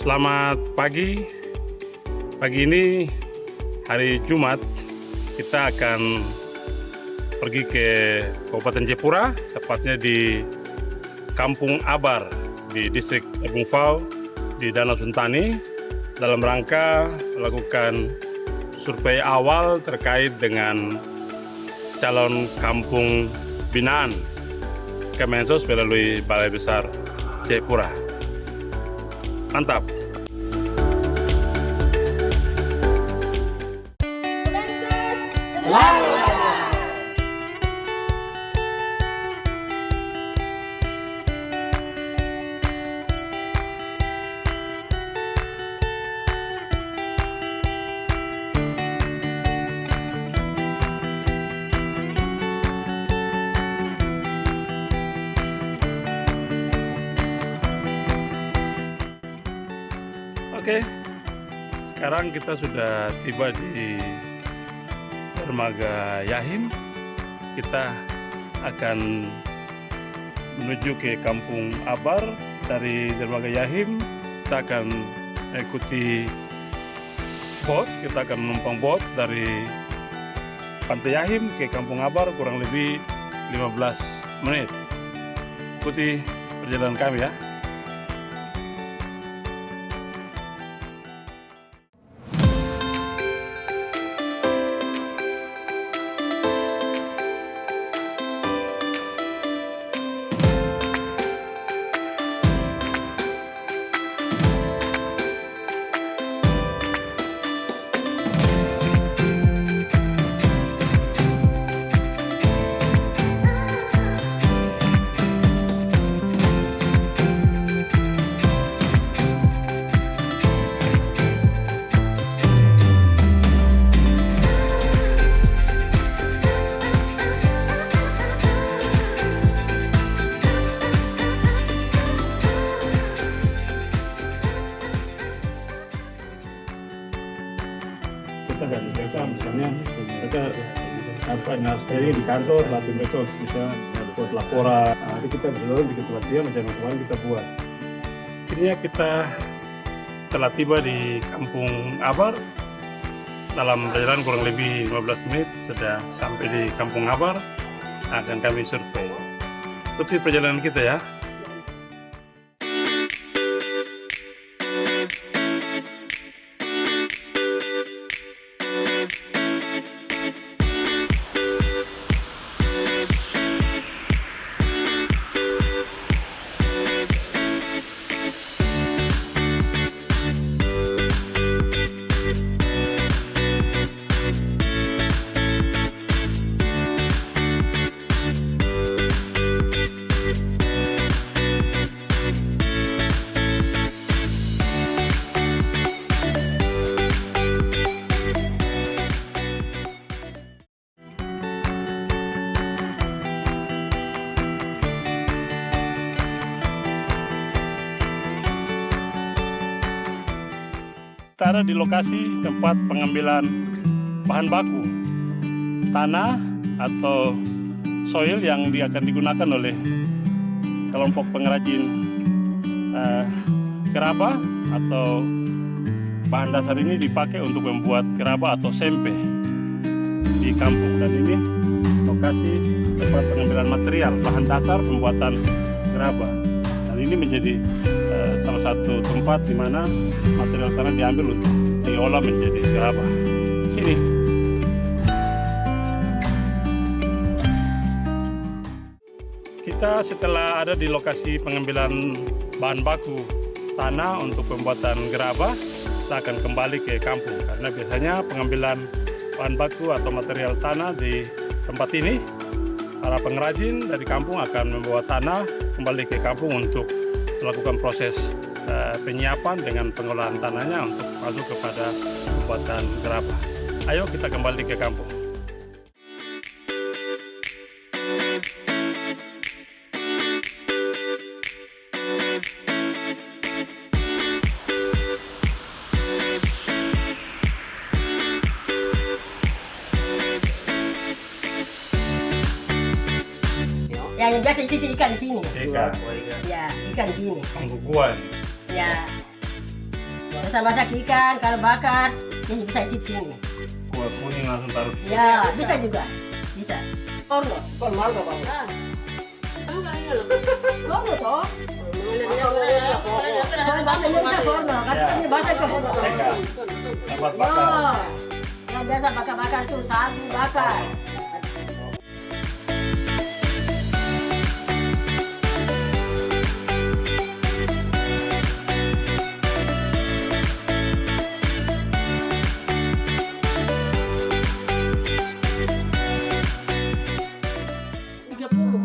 Selamat pagi. Pagi ini hari Jumat, kita akan pergi ke Kabupaten Jayapura, tepatnya di Kampung Abar di distrik Ebungfau di Danau Sentani, dalam rangka melakukan survei awal terkait dengan calon kampung binaan Kemensos melalui Balai Besar Jayapura. Mantap. Selalu ada. Oke, sekarang kita sudah tiba di Dermaga Yahim. Kita akan menuju ke Kampung Abar. Dari Dermaga Yahim kita akan ikuti bot. Kita akan menumpang bot dari Pantai Yahim ke Kampung Abar kurang lebih 15 menit. Ikuti perjalanan kami ya. Dan mereka misalnya mereka sendiri di kantor, tapi mereka bisa buat laporan. Jadi kita belum bikin pelatihan macam kemarin kita buat. Akhirnya kita telah tiba di Kampung Abar. Dalam perjalanan kurang lebih 15 menit sudah sampai di Kampung Abar. Akan kami survei. Ikuti perjalanan kita ya. Kita ada di lokasi tempat pengambilan bahan baku tanah atau soil yang akan digunakan oleh kelompok pengrajin gerabah, atau bahan dasar ini dipakai untuk membuat gerabah atau sempe di kampung. Dan ini lokasi tempat pengambilan material bahan dasar pembuatan gerabah. Dan ini menjadi salah satu tempat di mana material tanah diambil untuk diolah menjadi gerabah. Sini. Kita setelah ada di lokasi pengambilan bahan baku tanah untuk pembuatan gerabah, kita akan kembali ke kampung karena biasanya pengambilan bahan baku atau material tanah di tempat ini, para pengrajin dari kampung akan membawa tanah kembali ke kampung untuk melakukan proses penyiapan dengan pengolahan tanahnya untuk masuk kepada pembuatan gerabah. Ayo kita kembali ke kampung. Yang biasa isi ikan di sini. Ikan. Ya, ikan di sini. Pembukuan. Ya. masak ikan, kalau bakar, ini bisa isi di sini. Kuah kuning langsung taruh. Ya, bisa juga. Bisa. Orno. Orno toh. Bahasa Indonesia orno, katanya bahasa ke orno. Tempat bakar. Oh, yang biasa bakar-bakar tuh sagu bakar.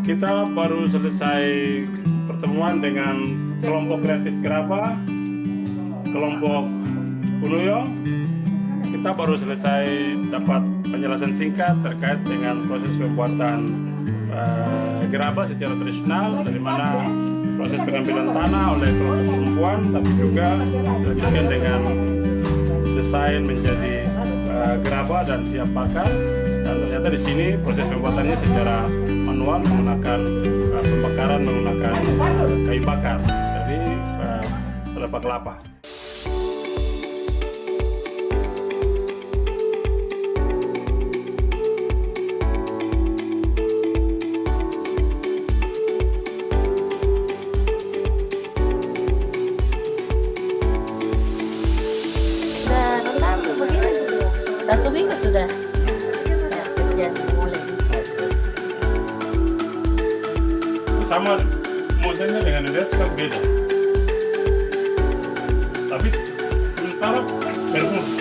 Kita baru selesai pertemuan dengan kelompok kreatif Gerabah, kelompok Punuyo. Kita baru selesai dapat penjelasan singkat terkait dengan proses pembuatan gerabah secara tradisional, dari mana proses pengambilan tanah oleh kelompok perempuan, tapi juga dilanjutkan dengan desain menjadi gerabah dan siap bakar. Dan ternyata di sini proses pembuatannya secara manual menggunakan pembakaran menggunakan kayu bakar dari pelepah kelapa. Sudah rendah begini. 1 minggu sudah. Jadi mulai. Sama modelnya dengan India juga beda, tapi sementara berfungsi.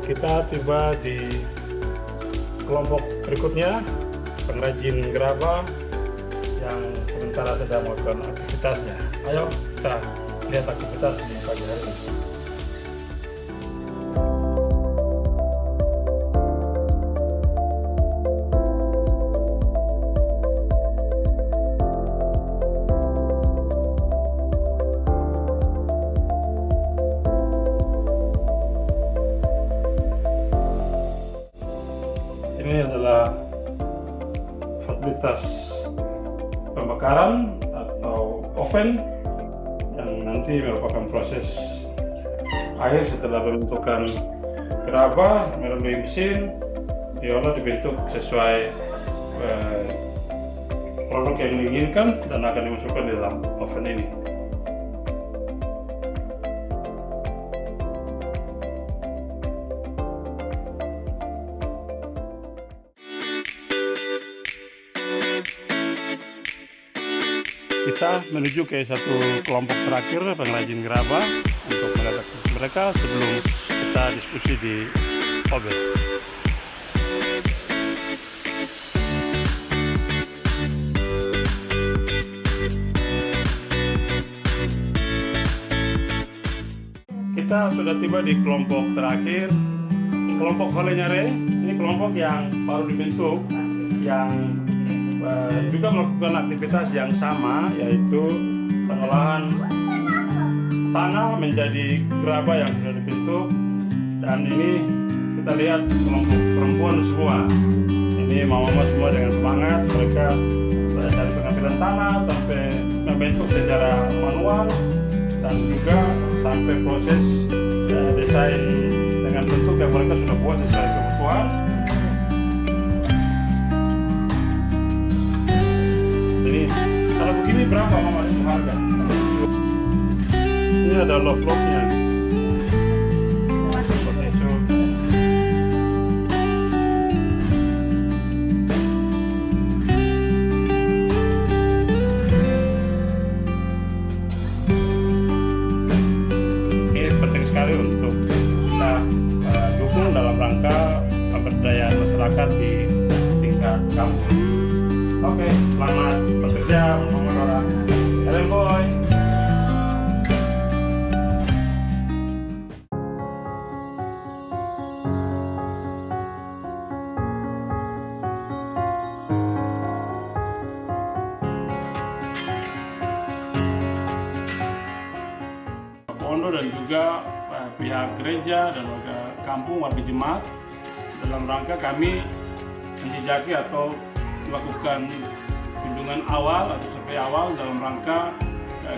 Kita tiba di kelompok berikutnya, pengrajin gerabah yang sementara sedang melakukan aktivitasnya. Ayo kita lihat aktivitas di pagi hari ini. Ini adalah fasilitas pembakaran atau oven yang nanti merupakan proses air setelah pembentukan gerabah melalui mesin diolah dibentuk sesuai produk yang diinginkan dan akan dimasukkan di dalam oven ini. Kita menuju ke satu kelompok terakhir pengrajin gerabah untuk melihat aktivitas mereka sebelum kita diskusi di Obel. Kita sudah tiba di kelompok terakhir, kelompok Holenyare. Ini kelompok yang baru dibentuk, yang juga melakukan aktivitas yang sama, yaitu pengolahan tanah menjadi gerabah yang sudah dibentuk. Dan ini kita lihat kelompok perempuan semua, ini mama-mama semua dengan semangat, mereka dari pengambilan tanah sampai membentuk secara manual dan juga sampai proses desain dengan bentuk yang mereka sudah buat sesuai kebutuhan. Ini kalau begini berapa mama itu harga? Ini ada love-love-nya. Seperti itu. Ini penting sekali untuk kita dukung dalam rangka pemberdayaan masyarakat di tingkat kampung. Oke, selamat bekerja, Mama Nora. Kalian boy. dan juga pihak gereja dan warga kampung, warga jemaat dalam rangka kami menjejaki atau melakukan kunjungan awal atau survei awal dalam rangka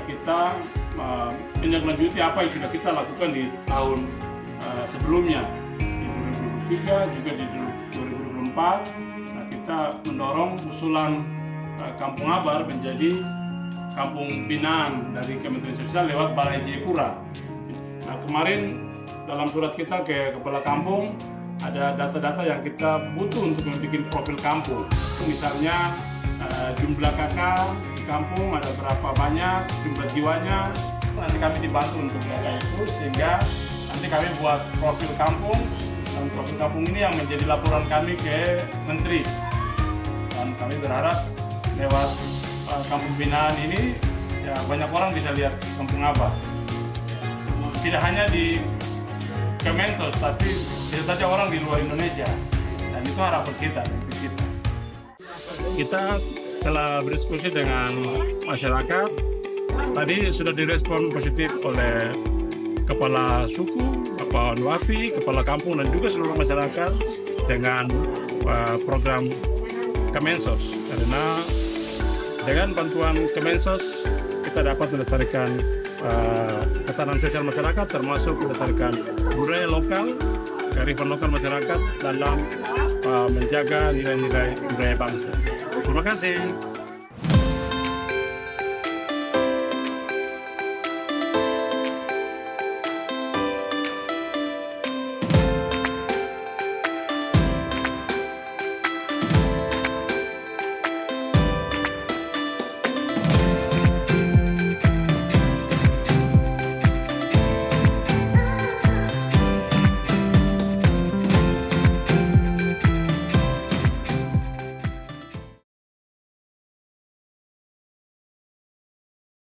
kita menindaklanjuti apa yang sudah kita lakukan di tahun sebelumnya di 2023 juga di 2024. Kita mendorong usulan Kampung Abar menjadi kampung binaan dari Kementerian Sosial lewat Balai Jayapura. Nah, kemarin dalam surat kita ke kepala kampung ada data-data yang kita butuh untuk membuat profil kampung. Misalnya jumlah kakak di kampung ada berapa banyak, jumlah jiwanya. Nanti kami dibantu untuk data itu sehingga nanti kami buat profil kampung, dan profil kampung ini yang menjadi laporan kami ke Menteri. Dan kami berharap lewat kampung binaan ini ya banyak orang bisa lihat Kampung Abar. Tidak hanya di Kemensos, tapi bisa saja orang di luar Indonesia. Dan itu harapan kita. Kita telah berdiskusi dengan masyarakat. Tadi sudah direspon positif oleh kepala suku, Bapak Wafi, kepala kampung dan juga seluruh masyarakat dengan program Kemensos. Karena dengan bantuan Kemensos kita dapat melestarikan ketahanan sosial masyarakat, termasuk melestarikan budaya lokal, kearifan lokal masyarakat dalam menjaga nilai-nilai budaya bangsa. Terima kasih.